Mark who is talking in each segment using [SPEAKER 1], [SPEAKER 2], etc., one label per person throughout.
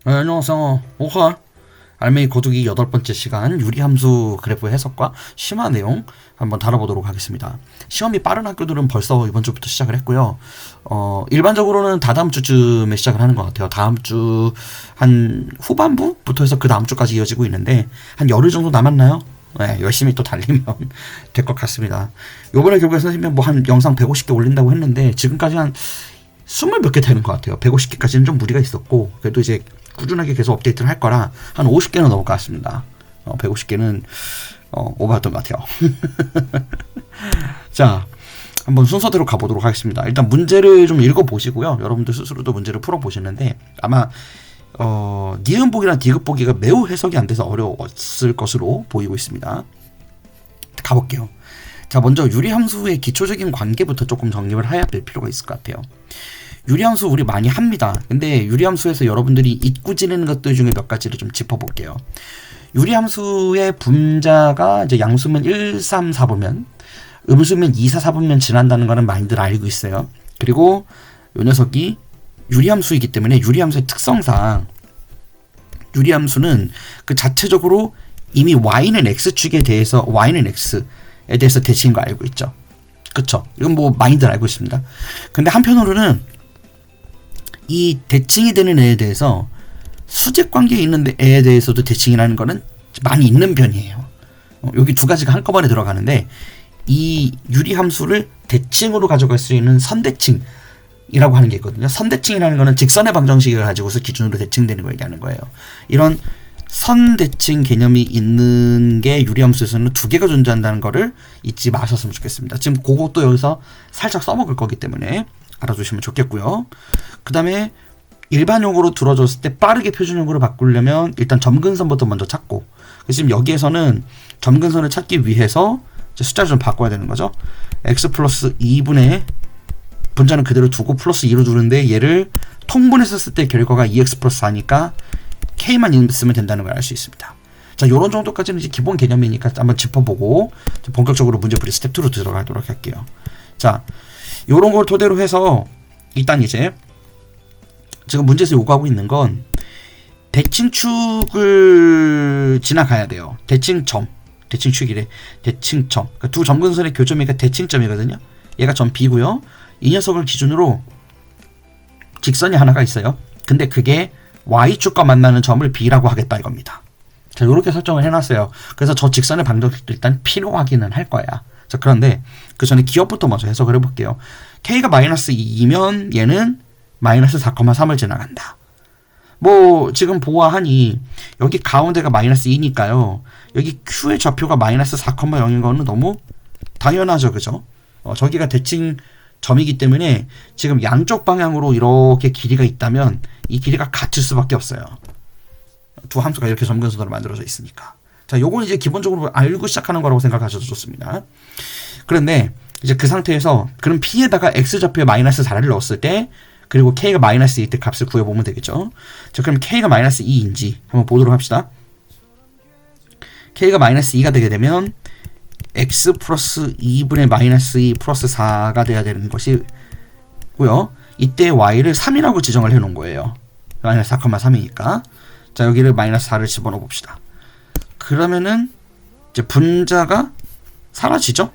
[SPEAKER 1] 네, 안녕하세요. 오하. 알맹이 거두기 8번째 시간 유리함수 그래프 해석과 심화 내용 한번 다뤄보도록 하겠습니다. 시험이 빠른 학교들은 벌써 이번 주부터 시작을 했고요. 일반적으로는 다다음 주쯤에 시작을 하는 것 같아요. 다음 주 한 후반부부터 해서 그 다음 주까지 이어지고 있는데 한 열흘 정도 남았나요? 네, 열심히 또 달리면 될 것 같습니다. 요번에 결국에 선생님이 뭐 한 영상 150개 올린다고 했는데 지금까지 한 20 몇 개 되는 것 같아요. 150개까지는 좀 무리가 있었고 그래도 이제 꾸준하게 계속 업데이트를 할 거라 한 50개는 넘을 것 같습니다. 150개는 오버했던 것 같아요. 자, 한번 순서대로 가보도록 하겠습니다. 일단 문제를 좀 읽어보시고요. 여러분들 스스로도 문제를 풀어보시는데 아마 니은보기나 디귿보기가 매우 해석이 안 돼서 어려웠을 것으로 보이고 있습니다. 가볼게요. 자, 먼저 유리함수의 기초적인 관계부터 조금 정립을 해야 될 필요가 있을 것 같아요. 유리함수 우리 많이 합니다. 근데 유리함수에서 여러분들이 잊고 지내는 것들 중에 몇 가지를 좀 짚어볼게요. 유리함수의 분자가 이제 양수면 1, 3, 4보면 음수면 2, 4, 4보면 지난다는 거는 많이들 알고 있어요. 그리고 이 녀석이 유리함수이기 때문에 유리함수의 특성상 유리함수는 그 자체적으로 이미 y는 x축에 대해서 y는 x에 대해서 대칭인 거 알고 있죠. 그쵸? 이건 뭐 많이들 알고 있습니다. 근데 한편으로는 이 대칭이 되는 애에 대해서 수직 관계에 있는 애에 대해서도 대칭이라는 거는 많이 있는 편이에요. 여기 두 가지가 한꺼번에 들어가는데 이 유리함수를 대칭으로 가져갈 수 있는 선대칭이라고 하는 게 있거든요. 선대칭이라는 거는 직선의 방정식을 가지고서 기준으로 대칭되는 걸 얘기하는 거예요. 이런 선대칭 개념이 있는 게 유리함수에서는 두 개가 존재한다는 거를 잊지 마셨으면 좋겠습니다. 지금 그것도 여기서 살짝 써먹을 거기 때문에 알아두시면 좋겠고요. 그 다음에 일반용으로 들어줬을 때 빠르게 표준용으로 바꾸려면 일단 점근선부터 먼저 찾고, 지금 여기에서는 점근선을 찾기 위해서 숫자를 좀 바꿔야 되는 거죠. x 플러스 2분의 분자는 그대로 두고 플러스 2로 두는데 얘를 통분했었을 때 결과가 2x 플러스 4니까 k만 있으면 된다는 걸 알 수 있습니다. 자, 요런 정도까지는 이제 기본 개념이니까 한번 짚어보고 본격적으로 문제풀이 스텝 2로 들어가도록 할게요. 자, 요런 걸 토대로 해서 일단 이제 지금 문제에서 요구하고 있는 건 대칭축을 지나가야 돼요. 대칭축이래. 대칭점. 그러니까 두 점근선의 교점이니까 대칭점이거든요. 얘가 점 B고요. 이 녀석을 기준으로 직선이 하나가 있어요. 근데 그게 Y축과 만나는 점을 B라고 하겠다 이겁니다. 자, 요렇게 설정을 해놨어요. 그래서 저 직선의 방정식도 일단 필요하기는 할 거야. 자, 그런데 그 전에 기억부터 먼저 해석을 해볼게요. K가 마이너스 2면 얘는 마이너스 4,3을 지나간다. 뭐 지금 보아하니 여기 가운데가 마이너스 2니까요. 여기 Q의 좌표가 마이너스 4,0인 거는 너무 당연하죠. 그죠? 저기가 대칭 점이기 때문에 지금 양쪽 방향으로 이렇게 길이가 있다면 이 길이가 같을 수밖에 없어요. 두 함수가 이렇게 점근선으로 만들어져 있으니까. 자, 요건 이제 기본적으로 알고 시작하는 거라고 생각하셔도 좋습니다. 그런데 이제 그 상태에서 그럼 P에다가 X좌표에 마이너스 4를 넣었을 때 그리고 K가 마이너스 2일 때 값을 구해보면 되겠죠. 자, 그럼 K가 마이너스 2인지 한번 보도록 합시다. K가 마이너스 2가 되게 되면 X 플러스 2분의 마이너스 2 플러스 4가 돼야 되는 것이고요. 이때 Y를 3이라고 지정을 해놓은 거예요. 마이너스 4,3이니까. 자, 여기를 마이너스 4를 집어넣어 봅시다. 그러면은 이제 분자가 사라지죠?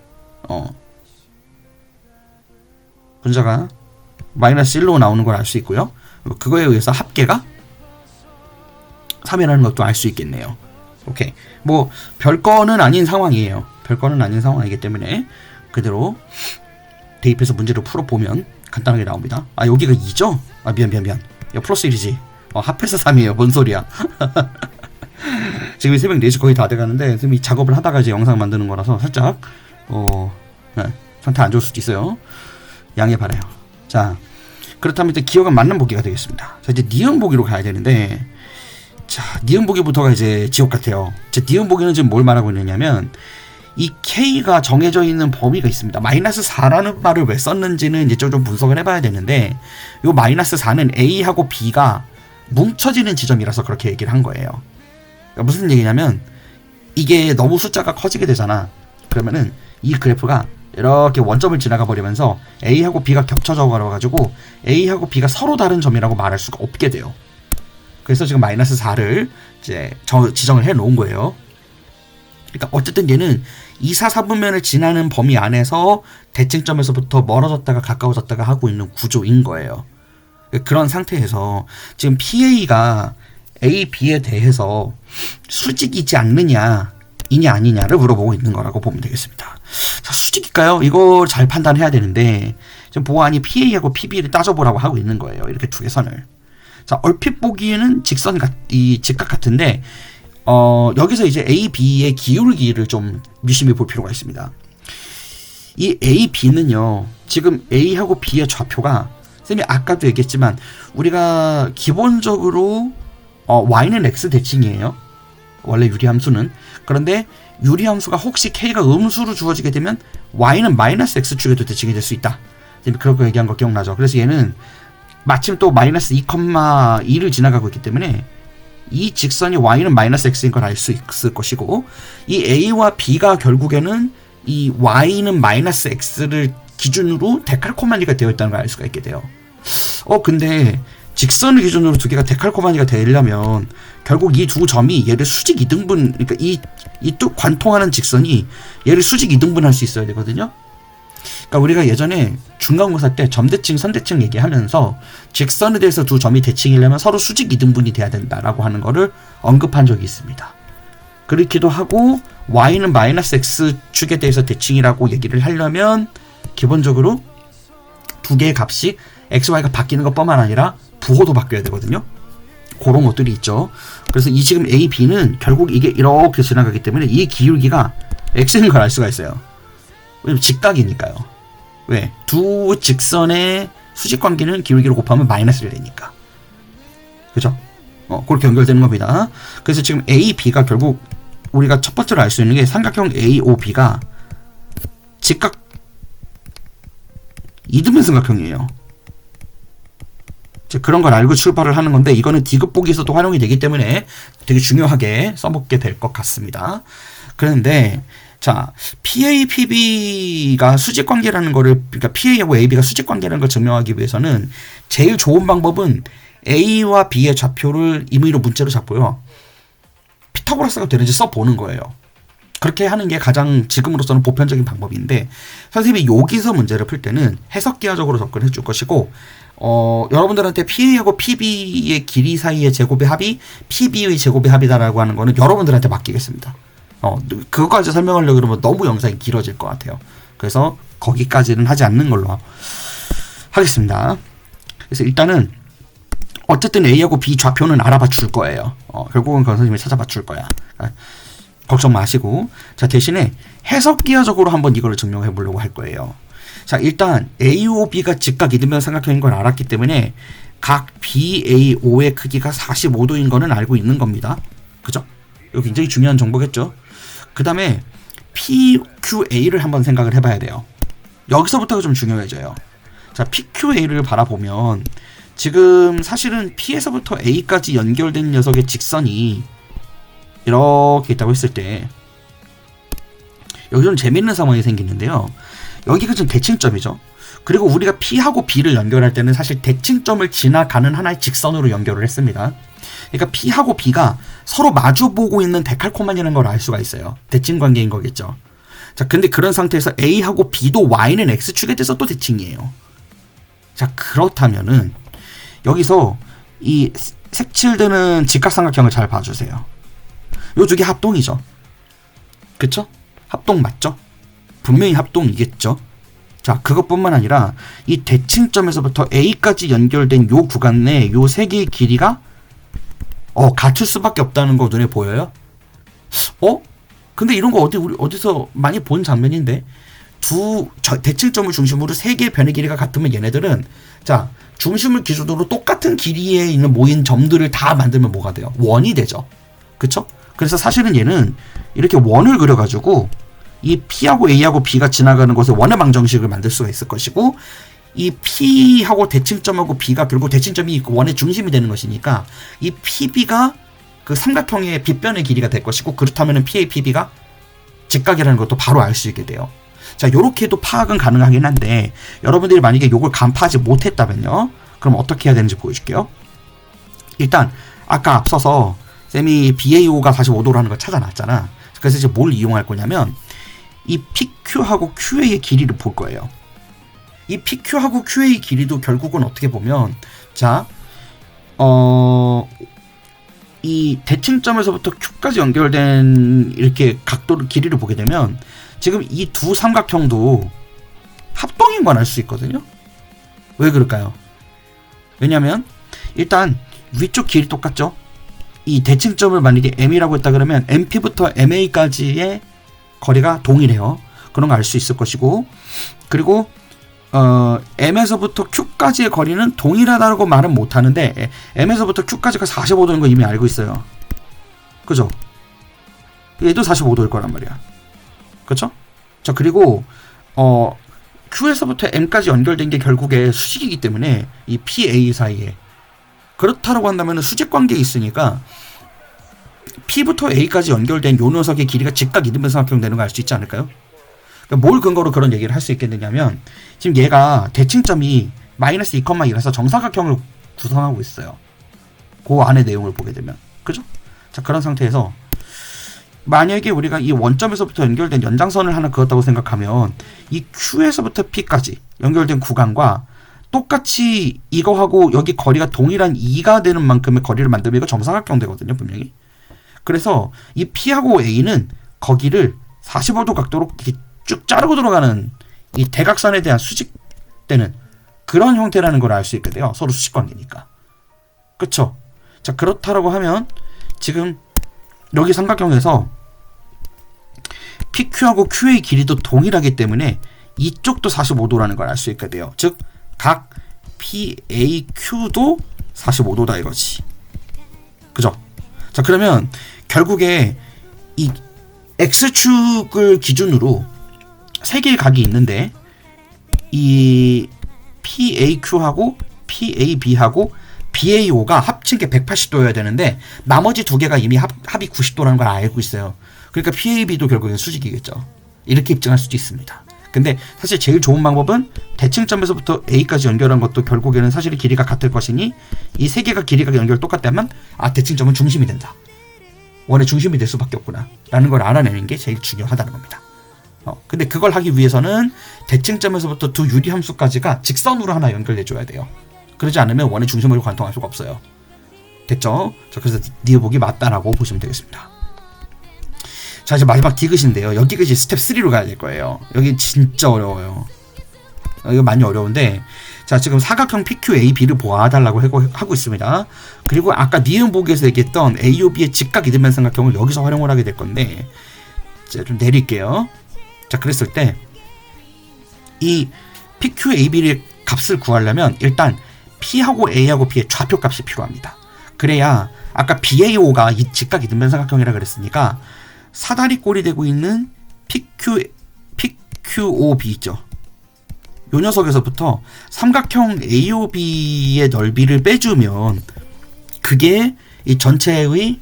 [SPEAKER 1] 분자가 마이너스 1로 나오는 걸 알 수 있고요. 그거에 의해서 합계가 3이라는 것도 알 수 있겠네요. 오케이. 뭐 별거는 아닌 상황이에요. 별거는 아닌 상황이기 때문에 그대로 대입해서 문제를 풀어보면 간단하게 나옵니다. 아, 여기가 2죠? 아, 미안. 야, 플러스 1이지. 합해서 3이에요. 뭔 소리야. 지금 새벽 4시 거의 다 돼가는데 지금 이 작업을 하다가 이제 영상 만드는 거라서 살짝 네, 상태 안 좋을 수도 있어요. 양해 바라요. 자, 그렇다면 이제 기억은 맞는 보기가 되겠습니다. 자, 이제 니은 보기로 가야 되는데, 자, 니은 보기부터가 이제 지옥 같아요. 자, 니은 보기는 지금 뭘 말하고 있느냐면 이 K가 정해져 있는 범위가 있습니다. 마이너스 4라는 말을 왜 썼는지는 이제 좀 분석을 해봐야 되는데, 요 마이너스 4는 A하고 B가 뭉쳐지는 지점이라서 그렇게 얘기를 한 거예요. 그러니까 무슨 얘기냐면 이게 너무 숫자가 커지게 되잖아. 그러면은 이 그래프가 이렇게 원점을 지나가 버리면서 A하고 B가 겹쳐져 버려가지고 A하고 B가 서로 다른 점이라고 말할 수가 없게 돼요. 그래서 지금 마이너스 4를 이제 지정을 해 놓은 거예요. 그러니까 어쨌든 얘는 2, 4, 4분면을 지나는 범위 안에서 대칭점에서부터 멀어졌다가 가까워졌다가 하고 있는 구조인 거예요. 그런 상태에서 지금 PA가 A, B에 대해서 수직이지 않느냐, 이냐 아니냐를 물어보고 있는 거라고 보면 되겠습니다. 자, 수직일까요? 이걸 잘 판단해야 되는데 지금 보안이 PA하고 PB를 따져보라고 하고 있는 거예요. 이렇게 두 개 선을. 자, 얼핏 보기에는 직각 같은데 여기서 이제 A, B의 기울기를 좀 유심히 볼 필요가 있습니다. 이 A, B는요, 지금 A하고 B의 좌표가 쌤이 아까도 얘기했지만 우리가 기본적으로 y는 x 대칭이에요. 원래 유리함수는. 그런데 유리함수가 혹시 k가 음수로 주어지게 되면 y는 마이너스 x축에도 대칭이 될 수 있다. 그런 거 얘기한 거 기억나죠? 그래서 얘는 마침 또 마이너스 2,2를 지나가고 있기 때문에 이 직선이 y는 마이너스 x인 걸 알 수 있을 것이고, 이 a와 b가 결국에는 이 y는 마이너스 x를 기준으로 데칼코마니가 되어 있다는 걸 알 수가 있게 돼요. 근데 직선을 기준으로 두 개가 데칼코마니가 되려면 결국 이 두 점이 얘를 수직 이등분, 그러니까 이 또 관통하는 직선이 얘를 수직 이등분할 수 있어야 되거든요. 그러니까 우리가 예전에 중간고사 때 점대칭, 선대칭 얘기하면서 직선에 대해서 두 점이 대칭이려면 서로 수직 이등분이 돼야 된다라고 하는 거를 언급한 적이 있습니다. 그렇기도 하고 y는 마이너스 x축에 대해서 대칭이라고 얘기를 하려면 기본적으로 두 개의 값이 x, y가 바뀌는 것뿐만 아니라 부호도 바뀌어야 되거든요. 그런 것들이 있죠. 그래서 이 지금 A, B는 결국 이게 이렇게 지나가기 때문에 이 기울기가 x인 걸 알 수가 있어요. 왜냐면 직각이니까요. 왜? 두 직선의 수직관계는 기울기로 곱하면 마이너스를 내니까. 그죠? 그렇게 연결되는 겁니다. 그래서 지금 A, B가 결국 우리가 첫 번째로 알 수 있는 게 삼각형 AOB가 직각 이등변 삼각형이에요. 그런 걸 알고 출발을 하는 건데, 이거는 디귿 보기에서도 활용이 되기 때문에 되게 중요하게 써먹게 될 것 같습니다. 그런데 자, PA, PB가 수직관계라는 거를, 그러니까 PA하고 AB가 수직관계라는 걸 증명하기 위해서는 제일 좋은 방법은 A와 B의 좌표를 임의로 문자로 잡고요, 피타고라스가 되는지 써보는 거예요. 그렇게 하는 게 가장 지금으로서는 보편적인 방법인데, 선생님이 여기서 문제를 풀 때는 해석기하적으로 접근해 줄 것이고, 여러분들한테 PA하고 PB의 길이 사이의 제곱의 합이 PB의 제곱의 합이다라고 하는 거는 여러분들한테 맡기겠습니다. 그거까지 설명하려고 그러면 너무 영상이 길어질 것 같아요. 그래서 거기까지는 하지 않는 걸로 하겠습니다. 그래서 일단은 어쨌든 A하고 B 좌표는 알아봐 줄 거예요. 결국은 그 선생님이 찾아봐 줄 거야. 걱정 마시고, 자, 대신에 해석기하적으로 한번 이거를 증명해 보려고 할 거예요. 자, 일단 AOB가 직각 이등변 삼각형인 걸 알았기 때문에 각 BAO의 크기가 45도인 거는 알고 있는 겁니다. 그죠? 이거 굉장히 중요한 정보겠죠? 그 다음에 PQA를 한번 생각을 해봐야 돼요. 여기서부터가 좀 중요해져요. 자, PQA를 바라보면 지금 사실은 P에서부터 A까지 연결된 녀석의 직선이 이렇게 있다고 했을 때 여기 좀 재밌는 상황이 생기는데요. 여기가 좀 대칭점이죠. 그리고 우리가 P하고 B를 연결할 때는 사실 대칭점을 지나가는 하나의 직선으로 연결을 했습니다. 그러니까 P하고 B가 서로 마주보고 있는 데칼코마니라는 걸 알 수가 있어요. 대칭 관계인 거겠죠. 자, 근데 그런 상태에서 A하고 B도 Y는 X축에 대해서 또 대칭이에요. 자, 그렇다면은 여기서 이 색칠되는 직각삼각형을 잘 봐주세요. 요 두 개 합동이죠. 그쵸? 합동 맞죠? 분명히 합동이겠죠. 자, 그것뿐만 아니라 이 대칭점에서부터 A까지 연결된 요 구간 내 요 세 개의 길이가 같을 수밖에 없다는 거 눈에 보여요? 근데 이런 거 우리 어디서 많이 본 장면인데, 대칭점을 중심으로 세 개의 변의 길이가 같으면 얘네들은, 자, 중심을 기준으로 똑같은 길이에 있는 모인 점들을 다 만들면 뭐가 돼요? 원이 되죠. 그쵸? 그래서 사실은 얘는 이렇게 원을 그려가지고 이 P하고 A하고 B가 지나가는 곳에 원의 방정식을 만들 수가 있을 것이고, 이 P하고 대칭점하고 B가 결국 대칭점이 원의 중심이 되는 것이니까 이 PB가 그 삼각형의 빗변의 길이가 될 것이고, 그렇다면 PA, PB가 직각이라는 것도 바로 알 수 있게 돼요. 자, 요렇게도 파악은 가능하긴 한데, 여러분들이 만약에 요걸 간파하지 못했다면요, 그럼 어떻게 해야 되는지 보여줄게요. 일단 아까 앞서서 쌤이 BAO가 45도라는 걸 찾아놨잖아. 그래서 이제 뭘 이용할 거냐면 이 PQ하고 QA의 길이를 볼 거예요. 이 PQ하고 QA 길이도 결국은 어떻게 보면 자, 이 대칭점에서부터 Q까지 연결된 이렇게 각도를 길이를 보게 되면 지금 이 두 삼각형도 합동인 건 알 수 있거든요. 왜 그럴까요? 왜냐면 일단 위쪽 길이 똑같죠. 이 대칭점을 만약에 M이라고 했다 그러면 MP부터 MA까지의 거리가 동일해요. 그런 거 알 수 있을 것이고, 그리고 M에서부터 Q까지의 거리는 동일하다고 말은 못하는데 M에서부터 Q까지가 45도인 거 이미 알고 있어요. 그죠? 얘도 45도일 거란 말이야. 그쵸? 자, 그리고 Q에서부터 M까지 연결된 게 결국에 수직이기 때문에 이 PA 사이에 그렇다고 한다면 수직 관계에 있으니까 P부터 A까지 연결된 요 녀석의 길이가 직각 이등변 삼각형 되는 거 알 수 있지 않을까요? 그러니까 뭘 근거로 그런 얘기를 할 수 있겠느냐면 지금 얘가 대칭점이 마이너스 2,2라서 정사각형을 구성하고 있어요. 그 안의 내용을 보게 되면. 그죠? 자, 그런 상태에서 만약에 우리가 이 원점에서부터 연결된 연장선을 하나 그었다고 생각하면 이 Q에서부터 P까지 연결된 구간과 똑같이 이거하고 여기 거리가 동일한 2가 되는 만큼의 거리를 만들면 이거 정사각형 되거든요, 분명히. 그래서 이 P하고 A는 거기를 45도 각도로 이렇게 쭉 자르고 들어가는 이 대각선에 대한 수직되는 그런 형태라는 걸 알 수 있게 돼요. 서로 수직관계니까. 그쵸? 자, 그렇다라고 하면 지금 여기 삼각형에서 PQ하고 Q의 길이도 동일하기 때문에 이쪽도 45도라는 걸 알 수 있게 돼요. 즉, 각 PAQ도 45도다 이거지. 그죠? 자, 그러면 결국에 이 X축을 기준으로 세 개의 각이 있는데 이 PAQ하고 PAB하고 BAO가 합친 게 180도여야 되는데 나머지 두 개가 이미 합이 90도라는 걸 알고 있어요. 그러니까 PAB도 결국엔 수직이겠죠. 이렇게 입증할 수도 있습니다. 근데 사실 제일 좋은 방법은 대칭점에서부터 A까지 연결한 것도 결국에는 사실 길이가 같을 것이니 이 세 개가 길이가 연결 똑같다면 대칭점은 중심이 된다. 원의 중심이 될 수밖에 없구나 라는 걸 알아내는 게 제일 중요하다는 겁니다. 근데 그걸 하기 위해서는 대칭점에서부터 두 유리함수까지가 직선으로 하나 연결돼줘야 돼요. 그러지 않으면 원의 중심으로 관통할 수가 없어요. 됐죠? 자, 그래서 니은복이 맞다라고 보시면 되겠습니다. 자, 이제 마지막 디귿인데요. 여기가 이제 스텝 3로 가야 될 거예요. 여기 진짜 어려워요. 이거 많이 어려운데, 자, 지금 사각형 PQAB를 보아달라고 하고 있습니다. 그리고 아까 니은복에서 얘기했던 AOB의 직각 이등변 삼각형을 여기서 활용을 하게 될 건데, 자, 좀 내릴게요. 자, 그랬을 때 이 PQAB의 값을 구하려면 일단 P하고 A하고 B의 좌표 값이 필요합니다. 그래야 아까 BAO가 이 직각 이등변 삼각형이라 그랬으니까 사다리꼴이 되고 있는 PQOB 있죠. 요 녀석에서부터 삼각형 AOB의 넓이를 빼주면 그게 이 전체의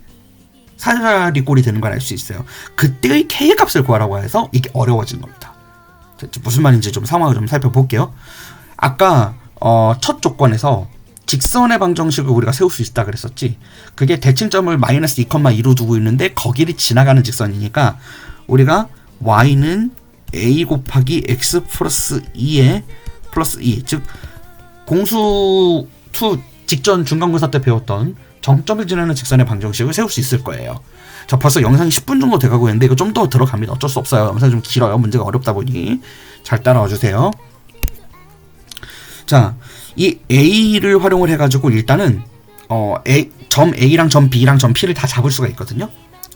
[SPEAKER 1] 사다리꼴이 되는 걸 알 수 있어요. 그때의 K의 값을 구하라고 해서 이게 어려워진 겁니다. 무슨 말인지 좀 상황을 좀 살펴볼게요. 아까 첫 조건에서 직선의 방정식을 우리가 세울 수 있다 그랬었지. 그게 대칭점을 마이너스 2,2로 두고 있는데 거기를 지나가는 직선이니까 우리가 y는 a 곱하기 x 플러스 2에 플러스 2, 즉 공수 2 직전 중간고사 때 배웠던 정점을 지나는 직선의 방정식을 세울 수 있을 거예요. 자, 벌써 영상이 10분 정도 돼가고 있는데 이거 좀 더 들어갑니다. 어쩔 수 없어요. 영상이 좀 길어요. 문제가 어렵다 보니 잘 따라와 주세요. 자, 이 A를 활용을 해가지고 일단은 점 A랑 점 B랑 점 P를 다 잡을 수가 있거든요.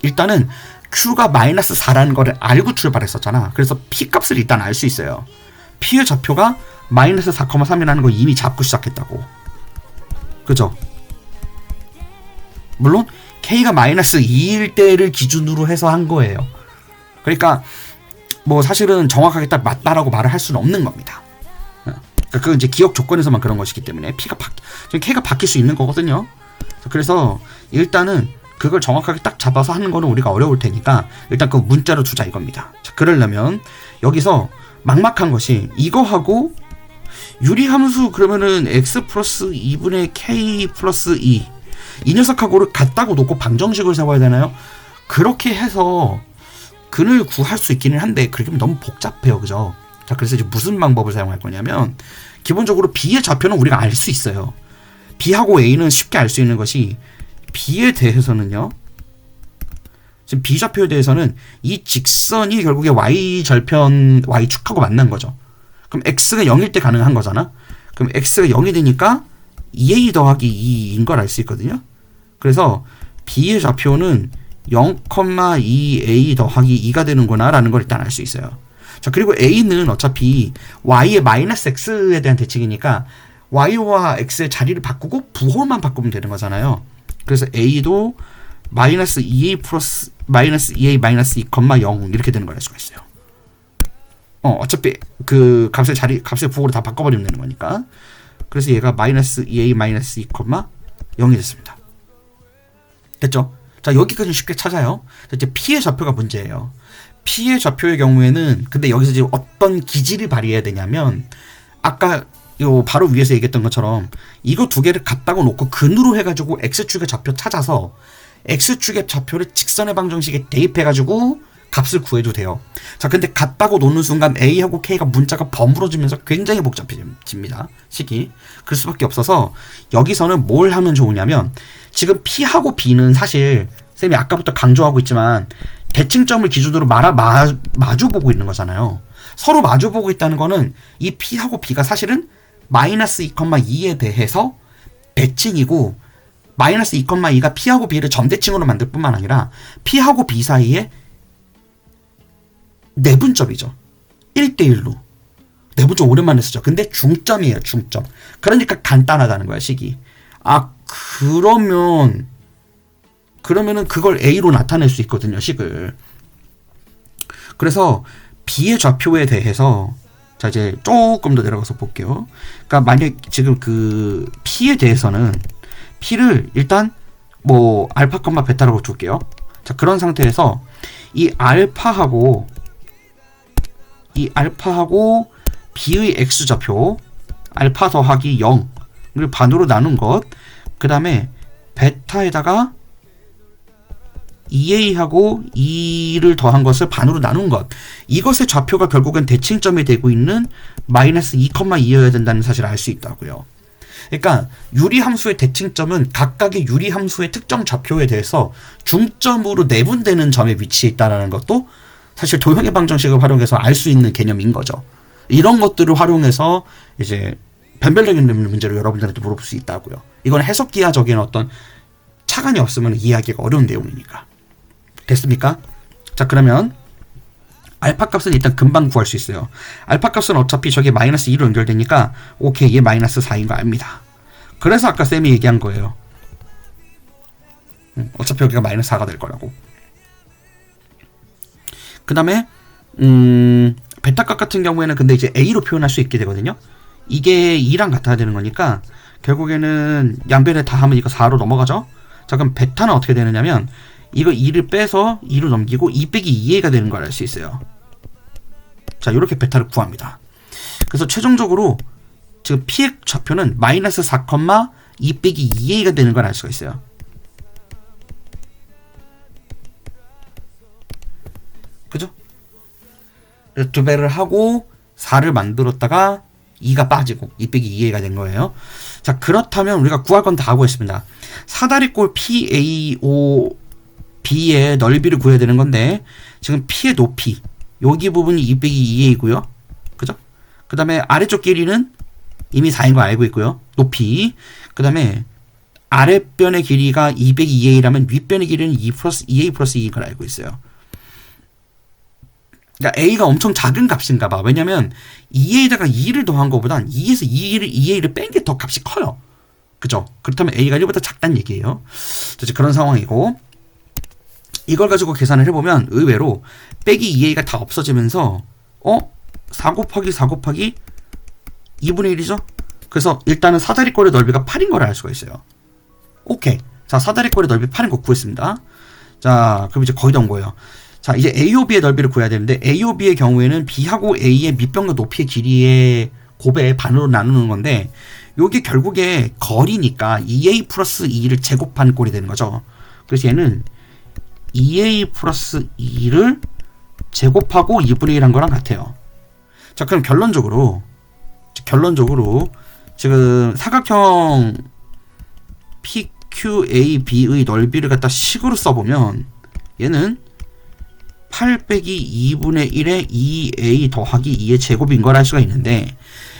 [SPEAKER 1] 일단은 Q가 마이너스 4라는 거를 알고 출발했었잖아. 그래서 P 값을 일단 알 수 있어요. P의 좌표가 마이너스 4,3이라는 거 이미 잡고 시작했다고. 그죠? 물론 K가 마이너스 2일 때를 기준으로 해서 한 거예요. 그러니까 뭐 사실은 정확하게 딱 맞다라고 말을 할 수는 없는 겁니다. 그러니까 그건 이제 기억 조건에서만 그런 것이기 때문에 K가 바뀔 수 있는 거거든요. 그래서 일단은 그걸 정확하게 딱 잡아서 하는 거는 우리가 어려울 테니까 일단 그 문자로 두자 이겁니다. 자, 그러려면 여기서 막막한 것이 이거하고 유리함수 그러면은 x 플러스 2분의 k 플러스 2 이 녀석하고를 같다고 놓고 방정식을 세워야 되나요? 그렇게 해서 근을 구할 수 있기는 한데 그렇게 너무 복잡해요. 그죠? 자, 그래서 이제 무슨 방법을 사용할 거냐면 기본적으로 B의 좌표는 우리가 알 수 있어요. B하고 A는 쉽게 알 수 있는 것이 B에 대해서는요. 지금 B 좌표에 대해서는 이 직선이 결국에 Y절편, Y축하고 만난 거죠. 그럼 X가 0일 때 가능한 거잖아. 그럼 X가 0이 되니까 2A 더하기 2인 걸 알 수 있거든요. 그래서 B의 좌표는 0,2A 더하기 2가 되는구나 라는 걸 일단 알 수 있어요. 자, 그리고 A는 어차피 Y의 마이너스 X에 대한 대칭이니까 Y와 X의 자리를 바꾸고 부호만 바꾸면 되는 거잖아요. 그래서 A도 마이너스 2A 플러스 마이너스 2A 마이너스 2,0 이렇게 되는 걸 알 수가 있어요. 어차피 그 값의 부호를 다 바꿔버리면 되는 거니까. 그래서 얘가 마이너스 2A 마이너스 2,0이 됐습니다. 됐죠? 자, 여기까지는 쉽게 찾아요. 이제 P의 좌표가 문제예요. P의 좌표의 경우에는 근데 여기서 지금 어떤 기질을 발휘해야 되냐면 아까 요 바로 위에서 얘기했던 것처럼 이거 두 개를 같다고 놓고 근으로 해가지고 X축의 좌표 찾아서 X축의 좌표를 직선의 방정식에 대입해가지고 값을 구해도 돼요. 자, 근데 같다고 놓는 순간 A하고 K가 문자가 버무러지면서 굉장히 복잡해집니다. 식이. 그럴 수밖에 없어서 여기서는 뭘 하면 좋으냐면 지금 P하고 B는 사실 쌤이 아까부터 강조하고 있지만 대칭점을 기준으로 마주보고 있는 거잖아요. 서로 마주보고 있다는 거는 이 P하고 B가 사실은 마이너스 2,2에 대해서 대칭이고 마이너스 2,2가 P하고 B를 점대칭으로 만들 뿐만 아니라 P하고 B 사이에 내분점이죠. 1대1로. 내분점 오랜만에 쓰죠. 근데 중점이에요. 중점. 그러니까 간단하다는 거야. 식이. 아, 그러면은 그걸 A로 나타낼 수 있거든요. 식을. 그래서 B의 좌표에 대해서 자, 이제 조금 더 내려가서 볼게요. 그러니까 만약 지금 그 P에 대해서는 P를 일단 뭐 알파, 베타라고 둘게요. 자, 그런 상태에서 이 알파하고 B의 X좌표 알파 더하기 0을 반으로 나눈 것, 그 다음에 베타에다가 2A하고 2를 더한 것을 반으로 나눈 것, 이것의 좌표가 결국엔 대칭점이 되고 있는 마이너스 2,2여야 된다는 사실을 알 수 있다고요. 그러니까 유리함수의 대칭점은 각각의 유리함수의 특정 좌표에 대해서 중점으로 내분되는 점에 위치해 있다는 것도 사실 도형의 방정식을 활용해서 알 수 있는 개념인 거죠. 이런 것들을 활용해서 이제 변별력이 있는 문제로 여러분들한테 물어볼 수 있다고요. 이건 해석기하적인 어떤 차관이 없으면 이해하기가 어려운 내용이니까. 됐습니까? 자, 그러면 알파 값은 일단 금방 구할 수 있어요. 알파 값은 어차피 저게 마이너스 2로 연결되니까 오케이, 얘 마이너스 4인 거 압니다. 그래서 아까 쌤이 얘기한 거예요. 어차피 여기가 마이너스 4가 될 거라고. 그 다음에 베타 값 같은 경우에는 근데 이제 A로 표현할 수 있게 되거든요. 이게 2랑 같아야 되는 거니까 결국에는 양변에 다 하면 이거 4로 넘어가죠. 자, 그럼 베타는 어떻게 되느냐면 이거 2를 빼서 2로 넘기고 2 빼기 2a가 되는 걸 알 수 있어요. 자, 이렇게 베타를 구합니다. 그래서 최종적으로 지금 P의 좌표는 마이너스 4, 2 빼기 2a가 되는 걸 알 수가 있어요. 그죠? 그래서 두 배를 하고 4를 만들었다가 2가 빠지고 2 빼기 2a가 된 거예요. 자, 그렇다면 우리가 구할 건 다 하고 있습니다. 사다리꼴 PAOB의 넓이를 구해야 되는 건데 지금 P의 높이 여기 부분이 2 빼기 2a이고요. 그죠? 그 다음에 아래쪽 길이는 이미 4인 거 알고 있고요. 높이. 그 다음에 아랫변의 길이가 2 빼기 2a라면 윗변의 길이는 2 플러스 2a 플러스 2인 걸 알고 있어요. 그러니까 a가 엄청 작은 값인가 봐. 왜냐면 2에다가 2를 더한 것보단 2에서 2a를 뺀 게 더 값이 커요. 그죠? 그렇다면 a가 1보다 작다는 얘기예요. 이제 그런 상황이고 이걸 가지고 계산을 해보면 의외로 빼기 2a가 다 없어지면서 4 곱하기 4 곱하기 2분의 1이죠? 그래서 일단은 사다리꼴의 넓이가 8인 걸 알 수가 있어요. 오케이. 자, 사다리꼴의 넓이 8인 거 구했습니다. 자, 그럼 이제 거의 다 온 거예요. 자, 이제 AOB의 넓이를 구해야 되는데 AOB의 경우에는 B하고 A의 밑변과 높이의 길이의 곱의 반으로 나누는 건데 요게 결국에 거리니까 2a 플러스 2를 제곱한 꼴이 되는 거죠. 그래서 얘는 2a 플러스 2를 제곱하고 2분의 1 한 거랑 같아요. 자, 그럼 결론적으로 지금 사각형 PQAB의 넓이를 갖다 식으로 써보면 얘는 8 빼기 2분의 1에 2a 더하기 2의 제곱인 걸 알 수가 있는데,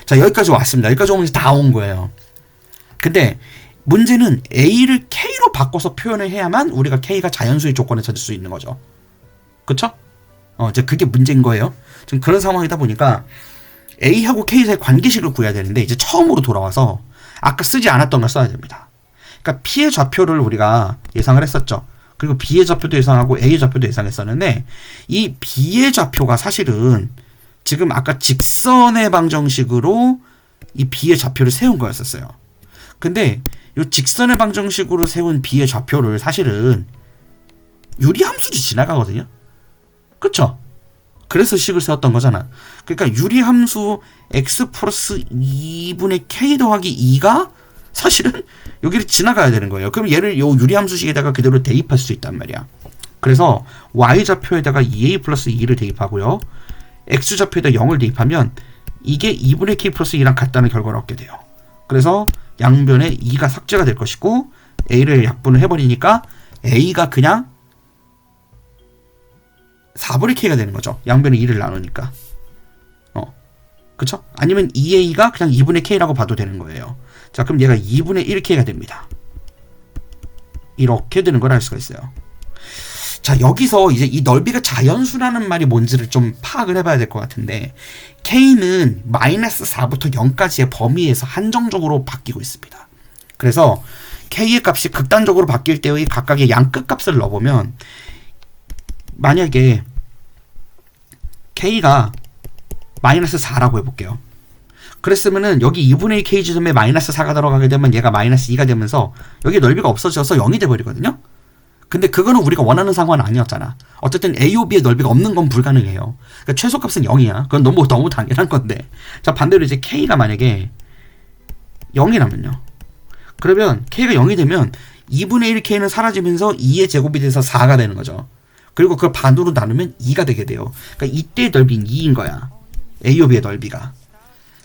[SPEAKER 1] 자, 여기까지 왔습니다. 여기까지 오면 다 온 거예요. 근데 문제는 a를 k로 바꿔서 표현을 해야만 우리가 k가 자연수의 조건을 찾을 수 있는 거죠. 그쵸? 이제 그게 문제인 거예요. 지금 그런 상황이다 보니까 a하고 k 사이 관계식을 구해야 되는데, 이제 처음으로 돌아와서 아까 쓰지 않았던 걸 써야 됩니다. 그러니까 p의 좌표를 우리가 예상을 했었죠. 그리고 b의 좌표도 예상하고 a의 좌표도 예상했었는데, 이 b의 좌표가 사실은 지금 아까 직선의 방정식으로 이 b의 좌표를 세운 거였었어요. 근데 이 직선의 방정식으로 세운 b의 좌표를 사실은 유리함수로 지나가거든요. 그쵸? 그래서 식을 세웠던 거잖아. 그러니까 유리함수 x 플러스 2분의 k 더하기 2가 사실은 여기를 지나가야 되는 거예요. 그럼 얘를 요 유리함수식에다가 그대로 대입할 수 있단 말이야. 그래서 y좌표에다가 2a 플러스 2를 대입하고요. x좌표에다 0을 대입하면 이게 2분의 k 플러스 2랑 같다는 결과를 얻게 돼요. 그래서 양변에 2가 삭제가 될 것이고, a를 약분을 해버리니까 a가 그냥 4분의 k가 되는 거죠. 양변에 2를 나누니까. 그쵸? 아니면 2a가 그냥 2분의 k라고 봐도 되는 거예요. 자, 그럼 얘가 2분의 1k가 됩니다. 이렇게 되는 걸 알 수가 있어요. 자, 여기서 이제 이 넓이가 자연수라는 말이 뭔지를 좀 파악을 해봐야 될 것 같은데, k는 마이너스 4부터 0까지의 범위에서 한정적으로 바뀌고 있습니다. 그래서 k의 값이 극단적으로 바뀔 때의 각각의 양 끝값을 넣어보면, 만약에 k가 마이너스 4라고 해볼게요. 그랬으면은 여기 2분의 1 k 지점에 마이너스 4가 들어가게 되면 얘가 마이너스 2가 되면서 여기 넓이가 없어져서 0이 돼버리거든요. 근데 그거는 우리가 원하는 상황은 아니었잖아. 어쨌든 AOB의 넓이가 없는 건 불가능해요. 그러니까 최소값은 0이야. 그건 너무 당연한 건데. 자, 반대로 이제 K가 만약에 0이라면요. 그러면 K가 0이 되면 2분의 1K는 사라지면서 2의 제곱이 돼서 4가 되는 거죠. 그리고 그걸 반으로 나누면 2가 되게 돼요. 그러니까 이때의 넓이는 2인 거야. AOB의 넓이가.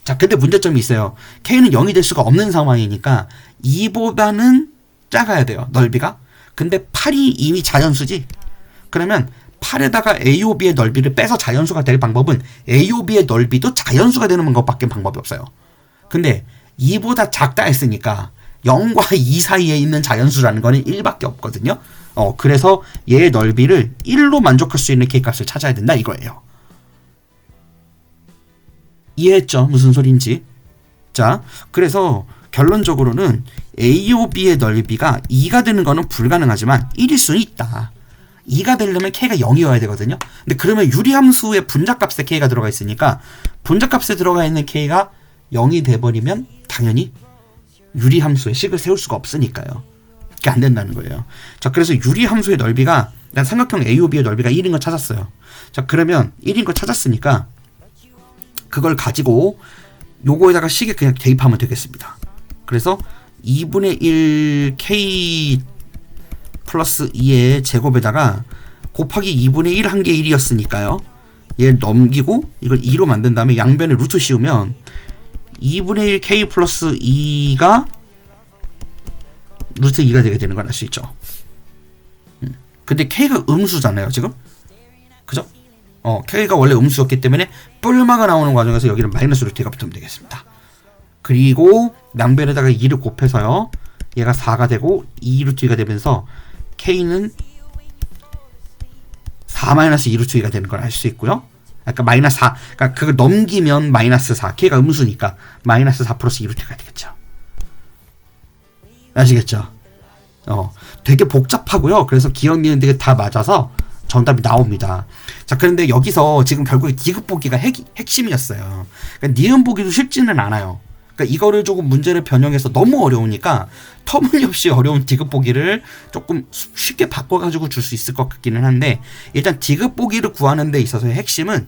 [SPEAKER 1] 자, 근데 문제점이 있어요. K는 0이 될 수가 없는 상황이니까 2보다는 작아야 돼요. 넓이가. 근데 8이 이미 자연수지. 그러면 8에다가 AOB의 넓이를 빼서 자연수가 될 방법은 AOB의 넓이도 자연수가 되는 것밖에 방법이 없어요. 근데 2보다 작다 했으니까 0과 2 사이에 있는 자연수라는 거는 1밖에 없거든요. 그래서 얘의 넓이를 1로 만족할 수 있는 K값을 찾아야 된다 이거예요. 이해했죠? 무슨 소린지. 자, 그래서 결론적으로는 AOB의 넓이가 2가 되는 거는 불가능하지만 1일 수는 있다. 2가 되려면 K가 0이어야 되거든요. 근데 그러면 유리함수의 분자값에 K가 들어가 있으니까 분자값에 들어가 있는 K가 0이 돼버리면 당연히 유리함수의 식을 세울 수가 없으니까요. 그게 안 된다는 거예요. 자, 그래서 유리함수의 넓이가, 난 삼각형 AOB의 넓이가 1인 걸 찾았어요. 자, 그러면 1인 걸 찾았으니까 그걸 가지고 요거에다가 식에 그냥 대입하면 되겠습니다. 그래서 2분의 1 K 플러스 2의 제곱에다가 곱하기 2분의 1 한 개 1이었으니까요. 얘 넘기고 이걸 2로 만든 다음에 양변에 루트 씌우면 2분의 1 K 플러스 2가 루트 2가 되게 되는 걸 알 수 있죠. 근데 K가 음수잖아요, 지금? 그죠? K가 원래 음수였기 때문에 뿔마가 나오는 과정에서 여기는 마이너스 루트 2가 붙으면 되겠습니다. 그리고 양변에다가 2를 곱해서요. 얘가 4가 되고 2 루트 2가 되면서 K는 4-2 루트 2가 되는 걸 알 수 있고요. 그러니까 마이너스 4, 그러니까 그걸 넘기면 마이너스 4, K가 음수니까 마이너스 4 플러스 2 루트 2가 되겠죠. 아시겠죠? 되게 복잡하고요. 그래서 기억 니은 되게 다 맞아서 정답이 나옵니다. 자, 그런데 여기서 지금 결국에 디귿 보기가 핵심이었어요. 그러니까 니은 보기도 쉽지는 않아요. 그러니까 이거를 조금 문제를 변형해서 너무 어려우니까 터무니없이 어려운 디귿 보기를 조금 쉽게 바꿔가지고 줄 수 있을 것 같기는 한데, 일단 디귿 보기를 구하는 데 있어서의 핵심은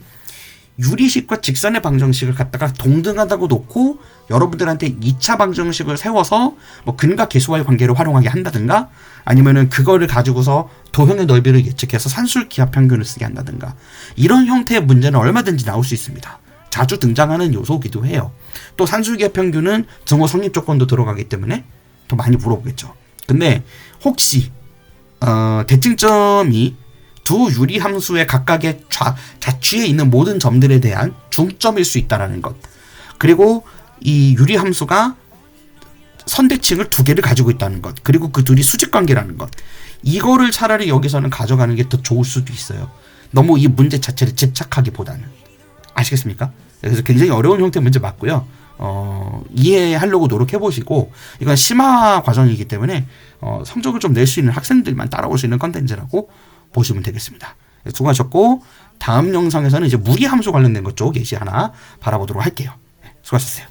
[SPEAKER 1] 유리식과 직선의 방정식을 갖다가 동등하다고 놓고 여러분들한테 2차 방정식을 세워서 뭐 근과 계수와의 관계를 활용하게 한다든가, 아니면은 그거를 가지고서 도형의 넓이를 예측해서 산술 기하 평균을 쓰게 한다든가, 이런 형태의 문제는 얼마든지 나올 수 있습니다. 자주 등장하는 요소이기도 해요. 또 산술 기하 평균은 증오 성립 조건도 들어가기 때문에 더 많이 물어보겠죠. 근데 혹시 대칭점이 두 유리 함수의 각각의 좌취에 있는 모든 점들에 대한 중점일 수 있다는 것, 그리고 이 유리 함수가 선대칭을 두 개를 가지고 있다는 것, 그리고 그 둘이 수직관계라는 것, 이거를 차라리 여기서는 가져가는 게 더 좋을 수도 있어요. 너무 이 문제 자체를 집착하기보다는. 아시겠습니까? 그래서 굉장히 어려운 형태의 문제 맞고요. 이해하려고 노력해보시고, 이건 심화 과정이기 때문에 성적을 좀 낼 수 있는 학생들만 따라올 수 있는 컨텐츠라고 보시면 되겠습니다. 수고하셨고, 다음 영상에서는 이제 무리함수 관련된 것 쪽 예시 하나 바라보도록 할게요. 수고하셨어요.